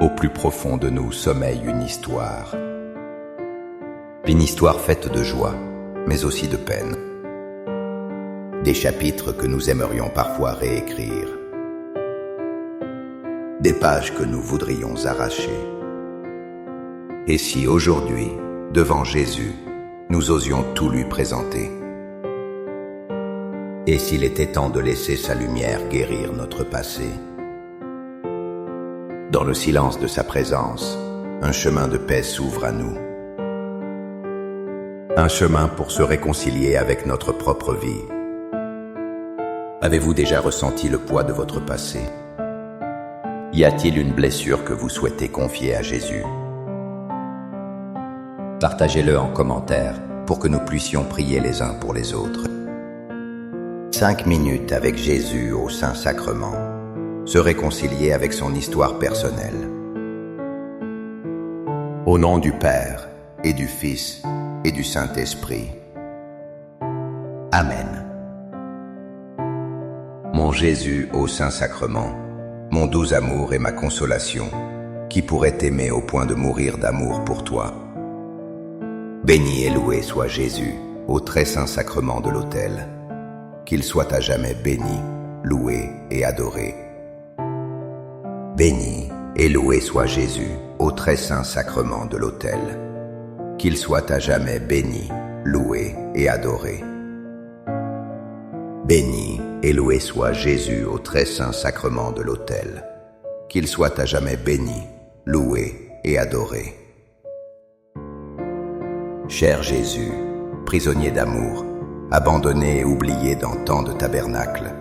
Au plus profond de nous sommeille une histoire. Une histoire faite de joie, mais aussi de peine. Des chapitres que nous aimerions parfois réécrire. Des pages que nous voudrions arracher. Et si aujourd'hui, devant Jésus, nous osions tout lui présenter? Et s'il était temps de laisser sa lumière guérir notre passé? Dans le silence de sa présence, un chemin de paix s'ouvre à nous. Un chemin pour se réconcilier avec notre propre vie. Avez-vous déjà ressenti le poids de votre passé? Y a-t-il une blessure que vous souhaitez confier à Jésus? Partagez-le en commentaire pour que nous puissions prier les uns pour les autres. 5 minutes avec Jésus au Saint-Sacrement. Se réconcilier avec son histoire personnelle. Au nom du Père, et du Fils, et du Saint-Esprit. Amen. Mon Jésus au Saint-Sacrement, mon doux amour et ma consolation, qui pourrait t'aimer au point de mourir d'amour pour toi. Béni et loué soit Jésus au très saint sacrement de l'autel. Qu'il soit à jamais béni, loué et adoré. Béni et loué soit Jésus au très saint sacrement de l'autel. Qu'il soit à jamais béni, loué et adoré. Béni et loué soit Jésus au très saint sacrement de l'autel. Qu'il soit à jamais béni, loué et adoré. Cher Jésus, prisonnier d'amour, abandonné et oublié dans tant de tabernacles,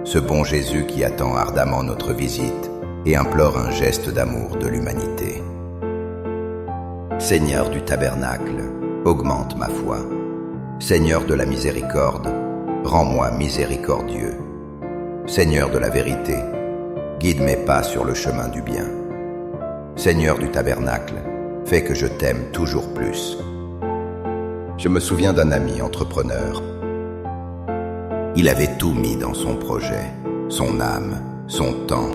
ce bon Jésus qui attend ardemment notre visite et implore un geste d'amour de l'humanité. Seigneur du tabernacle, augmente ma foi. Seigneur de la miséricorde, rends-moi miséricordieux. Seigneur de la vérité, guide mes pas sur le chemin du bien. Seigneur du tabernacle, fais que je t'aime toujours plus. Je me souviens d'un ami entrepreneur. Il avait tout mis dans son projet, son âme, son temps.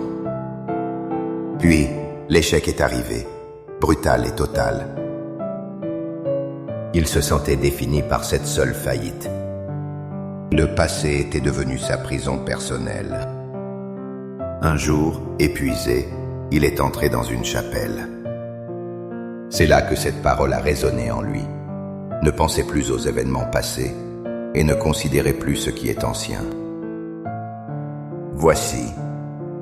Puis, l'échec est arrivé, brutal et total. Il se sentait défini par cette seule faillite. Le passé était devenu sa prison personnelle. Un jour, épuisé, il est entré dans une chapelle. C'est là que cette parole a résonné en lui. Ne pensez plus aux événements passés et ne considérez plus ce qui est ancien. Voici,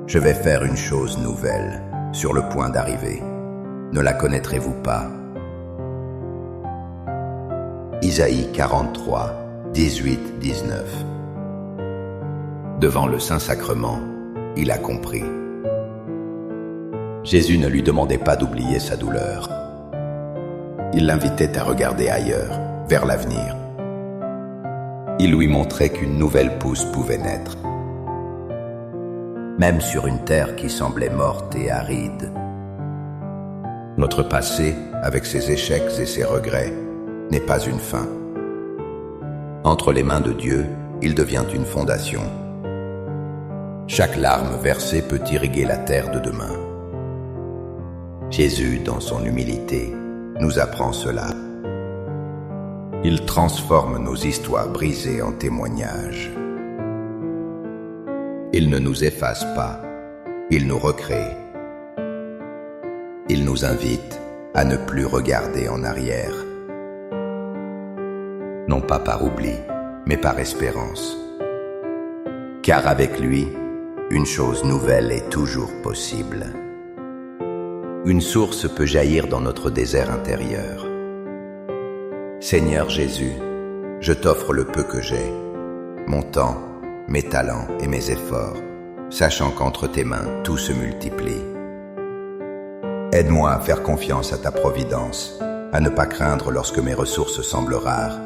je vais faire une chose nouvelle, sur le point d'arriver. Ne la connaîtrez-vous pas? Isaïe 43, 18-19. Devant le Saint-Sacrement, il a compris. Jésus ne lui demandait pas d'oublier sa douleur. Il l'invitait à regarder ailleurs, vers l'avenir. Il lui montrait qu'une nouvelle pousse pouvait naître. Même sur une terre qui semblait morte et aride. Notre passé, avec ses échecs et ses regrets, n'est pas une fin. Entre les mains de Dieu, il devient une fondation. Chaque larme versée peut irriguer la terre de demain. Jésus, dans son humilité, nous apprend cela. Il transforme nos histoires brisées en témoignages. Il ne nous efface pas, il nous recrée. Il nous invite à ne plus regarder en arrière. Non pas par oubli, mais par espérance. Car avec lui, une chose nouvelle est toujours possible. Une source peut jaillir dans notre désert intérieur. Seigneur Jésus, je t'offre le peu que j'ai, mon temps, mes talents et mes efforts, sachant qu'entre tes mains, tout se multiplie. Aide-moi à faire confiance à ta providence, à ne pas craindre lorsque mes ressources semblent rares,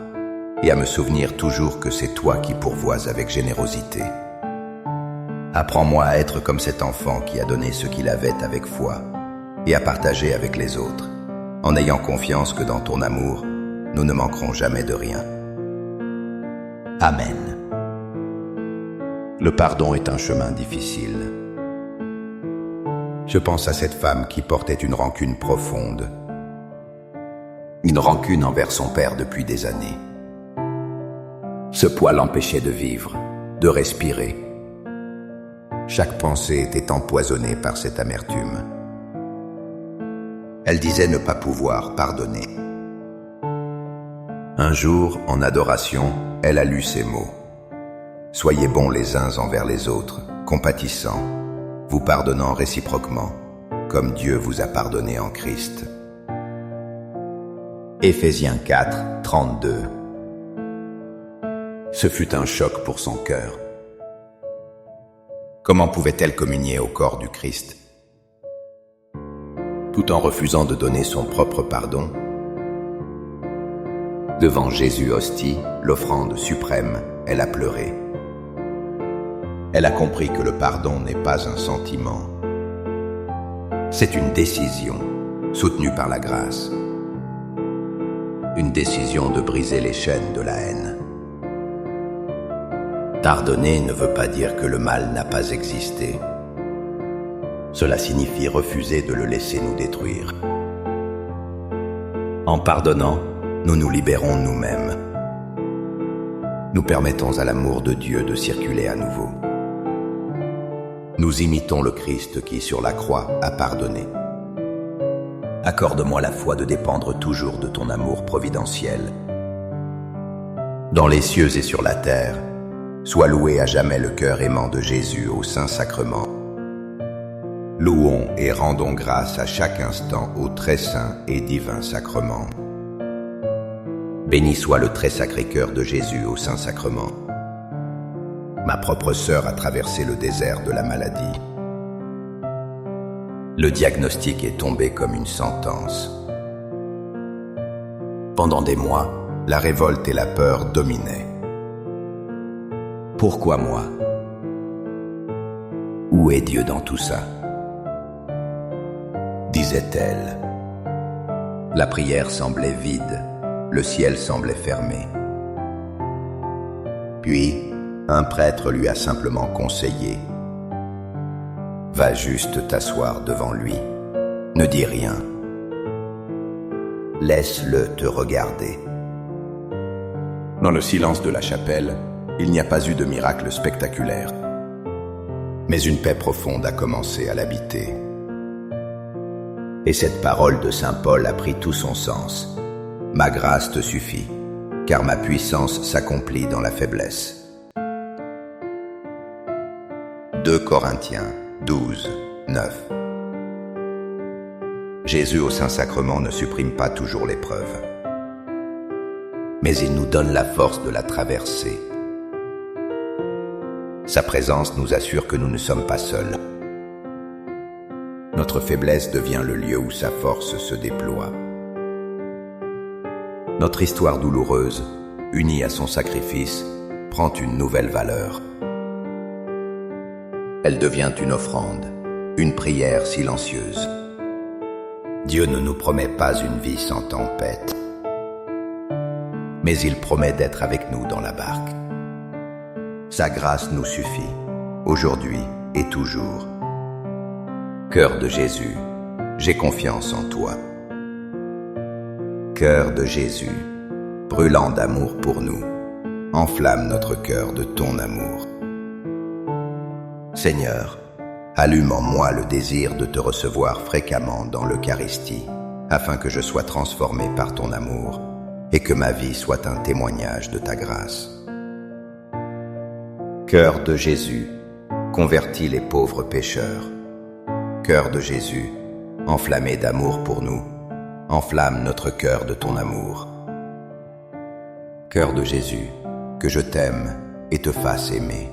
et à me souvenir toujours que c'est toi qui pourvois avec générosité. Apprends-moi à être comme cet enfant qui a donné ce qu'il avait avec foi, et à partager avec les autres, en ayant confiance que dans ton amour, nous ne manquerons jamais de rien. Amen. Le pardon est un chemin difficile. Je pense à cette femme qui portait une rancune profonde. Une rancune envers son père depuis des années. Ce poids l'empêchait de vivre, de respirer. Chaque pensée était empoisonnée par cette amertume. Elle disait ne pas pouvoir pardonner. Un jour, en adoration, elle a lu ces mots. « Soyez bons les uns envers les autres, compatissants, vous pardonnant réciproquement, comme Dieu vous a pardonné en Christ. » Éphésiens 4, 32. Ce fut un choc pour son cœur. Comment pouvait-elle communier au corps du Christ, tout en refusant de donner son propre pardon? Devant Jésus hostie, l'offrande suprême, elle a pleuré. Elle a compris que le pardon n'est pas un sentiment. C'est une décision, soutenue par la grâce. Une décision de briser les chaînes de la haine. Pardonner ne veut pas dire que le mal n'a pas existé. Cela signifie refuser de le laisser nous détruire. En pardonnant, nous nous libérons nous-mêmes. Nous permettons à l'amour de Dieu de circuler à nouveau. Nous imitons le Christ qui, sur la croix, a pardonné. Accorde-moi la foi de dépendre toujours de ton amour providentiel. Dans les cieux et sur la terre, sois loué à jamais le cœur aimant de Jésus au Saint-Sacrement. Louons et rendons grâce à chaque instant au très saint et divin sacrement. Béni soit le très sacré cœur de Jésus au Saint-Sacrement. Ma propre sœur a traversé le désert de la maladie. Le diagnostic est tombé comme une sentence. Pendant des mois, la révolte et la peur dominaient. Pourquoi moi? Où est Dieu dans tout ça? Disait-elle. La prière semblait vide, le ciel semblait fermé. Puis, un prêtre lui a simplement conseillé. Va juste t'asseoir devant lui. Ne dis rien. Laisse-le te regarder. Dans le silence de la chapelle, il n'y a pas eu de miracle spectaculaire. Mais une paix profonde a commencé à l'habiter. Et cette parole de saint Paul a pris tout son sens. Ma grâce te suffit, car ma puissance s'accomplit dans la faiblesse. 2 Corinthiens 12, 9. Jésus au Saint-Sacrement ne supprime pas toujours l'épreuve, mais il nous donne la force de la traverser. Sa présence nous assure que nous ne sommes pas seuls. Notre faiblesse devient le lieu où sa force se déploie. Notre histoire douloureuse, unie à son sacrifice, prend une nouvelle valeur. Elle devient une offrande, une prière silencieuse. Dieu ne nous promet pas une vie sans tempête, mais il promet d'être avec nous dans la barque. Sa grâce nous suffit, aujourd'hui et toujours. Cœur de Jésus, j'ai confiance en toi. Cœur de Jésus, brûlant d'amour pour nous, enflamme notre cœur de ton amour. Seigneur, allume en moi le désir de te recevoir fréquemment dans l'Eucharistie, afin que je sois transformé par ton amour et que ma vie soit un témoignage de ta grâce. Cœur de Jésus, convertis les pauvres pécheurs. Cœur de Jésus, enflammé d'amour pour nous, enflamme notre cœur de ton amour. Cœur de Jésus, que je t'aime et te fasse aimer.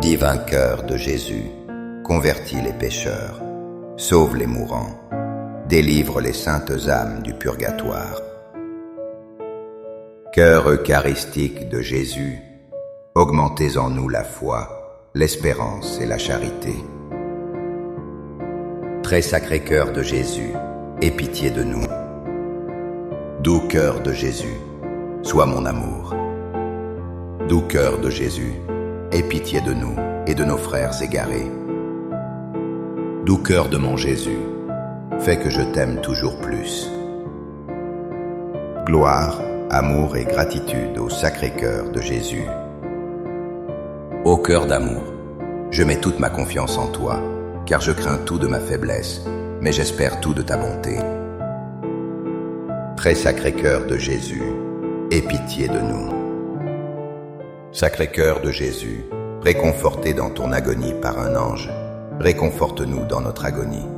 Divin cœur de Jésus, convertis les pécheurs, sauve les mourants, délivre les saintes âmes du purgatoire. Cœur eucharistique de Jésus, augmentez en nous la foi, l'espérance et la charité. Très sacré cœur de Jésus, aie pitié de nous. Doux cœur de Jésus, sois mon amour. Doux cœur de Jésus, aie pitié de nous et de nos frères égarés. Doux cœur de mon Jésus, fais que je t'aime toujours plus. Gloire, amour et gratitude au Sacré-Cœur de Jésus. Ô cœur d'amour, je mets toute ma confiance en toi, car je crains tout de ma faiblesse, mais j'espère tout de ta bonté. Très Sacré-Cœur de Jésus, aie pitié de nous. Sacré-Cœur de Jésus, réconforté dans ton agonie par un ange, réconforte-nous dans notre agonie.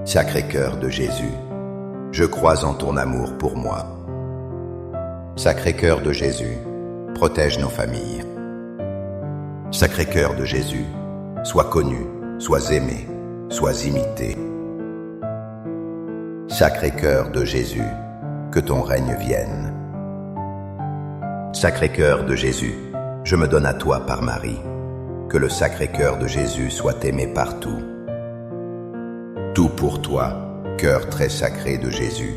Sacré-Cœur de Jésus, je crois en ton amour pour moi. Sacré-Cœur de Jésus, protège nos familles. Sacré-Cœur de Jésus, sois connu, sois aimé, sois imité. Sacré-Cœur de Jésus, que ton règne vienne. Sacré-Cœur de Jésus, je me donne à toi par Marie. Que le Sacré-Cœur de Jésus soit aimé partout. Tout pour toi, cœur très sacré de Jésus.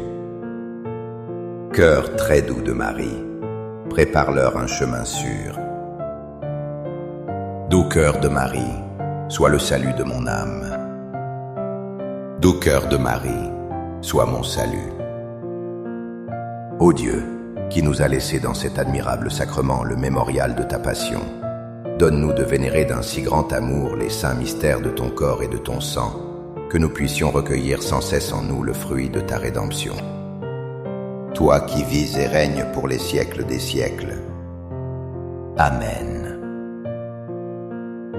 Cœur très doux de Marie, prépare-leur un chemin sûr. Doux cœur de Marie, sois le salut de mon âme. Doux cœur de Marie, sois mon salut. Ô Dieu, qui nous a laissé dans cet admirable sacrement le mémorial de ta passion, donne-nous de vénérer d'un si grand amour les saints mystères de ton corps et de ton sang, que nous puissions recueillir sans cesse en nous le fruit de ta rédemption. Toi qui vis et règnes pour les siècles des siècles. Amen.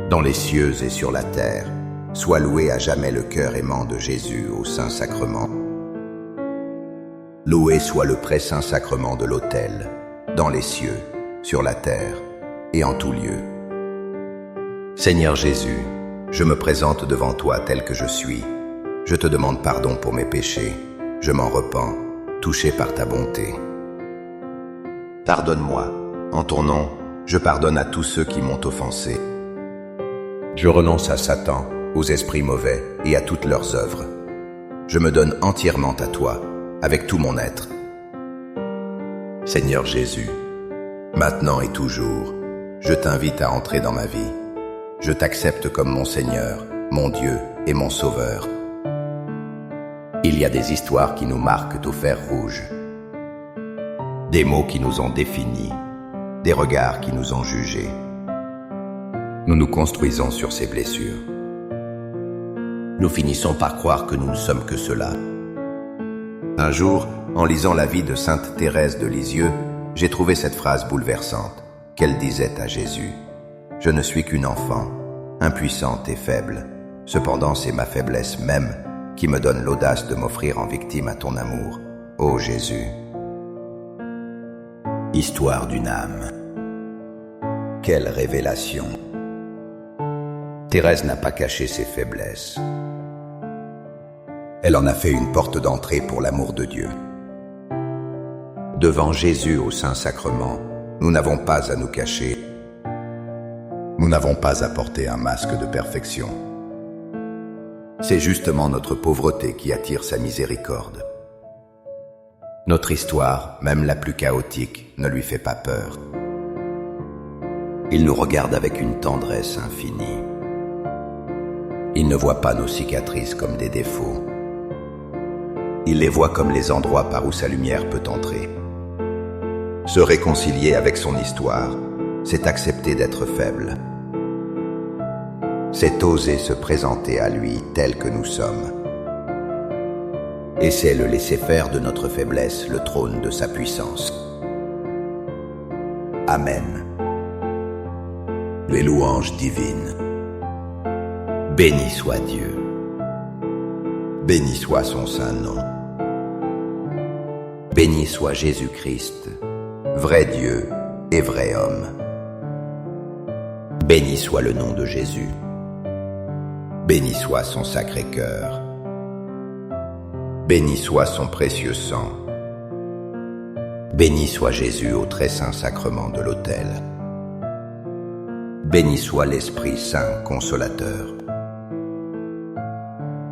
Dans les cieux et sur la terre, sois loué à jamais le cœur aimant de Jésus au Saint-Sacrement. Loué soit le très-saint sacrement de l'autel, dans les cieux, sur la terre et en tout lieu. Seigneur Jésus, je me présente devant toi tel que je suis. Je te demande pardon pour mes péchés. Je m'en repens, touché par ta bonté. Pardonne-moi. En ton nom, je pardonne à tous ceux qui m'ont offensé. Je renonce à Satan, aux esprits mauvais et à toutes leurs œuvres. Je me donne entièrement à toi, avec tout mon être. Seigneur Jésus, maintenant et toujours, je t'invite à entrer dans ma vie. Je t'accepte comme mon Seigneur, mon Dieu et mon Sauveur. Il y a des histoires qui nous marquent au fer rouge, des mots qui nous ont définis, des regards qui nous ont jugés. Nous nous construisons sur ces blessures. Nous finissons par croire que nous ne sommes que cela. Un jour, en lisant la vie de Sainte Thérèse de Lisieux, j'ai trouvé cette phrase bouleversante qu'elle disait à Jésus. Je ne suis qu'une enfant, impuissante et faible. Cependant, c'est ma faiblesse même qui me donne l'audace de m'offrir en victime à ton amour. Ô Jésus. Histoire d'une âme. Quelle révélation! Thérèse n'a pas caché ses faiblesses. Elle en a fait une porte d'entrée pour l'amour de Dieu. Devant Jésus au Saint-Sacrement, nous n'avons pas à nous cacher. Nous n'avons pas à porter un masque de perfection. C'est justement notre pauvreté qui attire sa miséricorde. Notre histoire, même la plus chaotique, ne lui fait pas peur. Il nous regarde avec une tendresse infinie. Il ne voit pas nos cicatrices comme des défauts. Il les voit comme les endroits par où sa lumière peut entrer. Se réconcilier avec son histoire, c'est accepter d'être faible. C'est oser se présenter à lui tel que nous sommes. Et c'est le laisser faire de notre faiblesse le trône de sa puissance. Amen. Les louanges divines. Béni soit Dieu. Béni soit son saint nom. Béni soit Jésus-Christ, vrai Dieu et vrai homme. Béni soit le nom de Jésus. Béni soit son sacré cœur. Béni soit son précieux sang. Béni soit Jésus au très saint sacrement de l'autel. Béni soit l'Esprit Saint consolateur.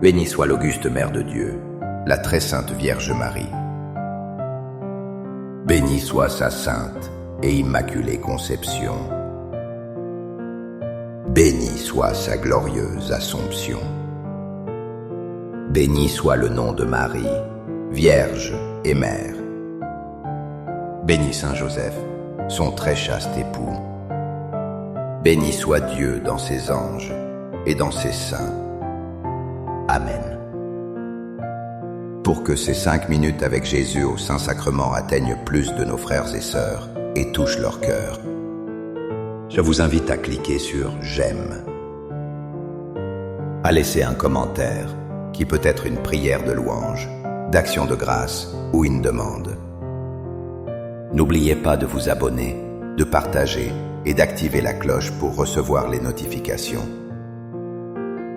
Béni soit l'auguste Mère de Dieu, la très sainte Vierge Marie. Béni soit sa sainte et immaculée conception. Béni soit sa glorieuse Assomption. Béni soit le nom de Marie, Vierge et Mère. Béni Saint Joseph, son très chaste époux. Béni soit Dieu dans ses anges et dans ses saints. Amen. Pour que ces 5 minutes avec Jésus au Saint-Sacrement atteignent plus de nos frères et sœurs et touchent leur cœur, je vous invite à cliquer sur « J'aime », à laisser un commentaire qui peut être une prière de louange, d'action de grâce ou une demande. N'oubliez pas de vous abonner, de partager et d'activer la cloche pour recevoir les notifications.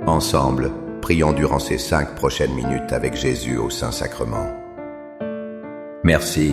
Ensemble, prions durant ces 5 prochaines minutes avec Jésus au Saint-Sacrement. Merci.